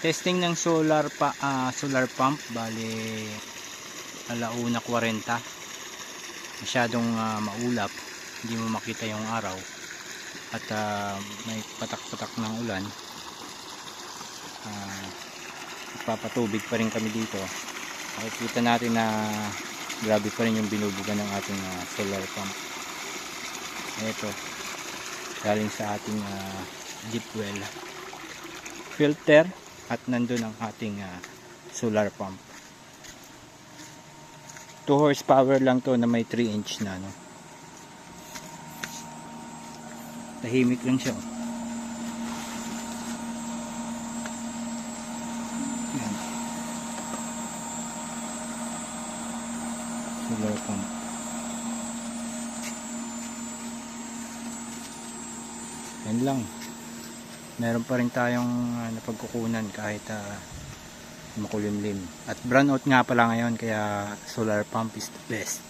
Testing ng solar pump, bali 1:40. Masyadong maulap, hindi mo makita yung araw at may patak-patak ng ulan. Papatubig pa rin kami dito. Makikita natin na grabe pa rin yung binubuga ng ating solar pump. Ito, galing sa ating deep well filter at nandun ang ating solar pump. 2 horsepower lang to na may 3 inch na, no? Tahimik lang siya. Yan. Solar pump. Yan lang. Meron pa rin tayong napagkukunan kahit makulimlim. At brown out nga pala ngayon, kaya solar pump is the best.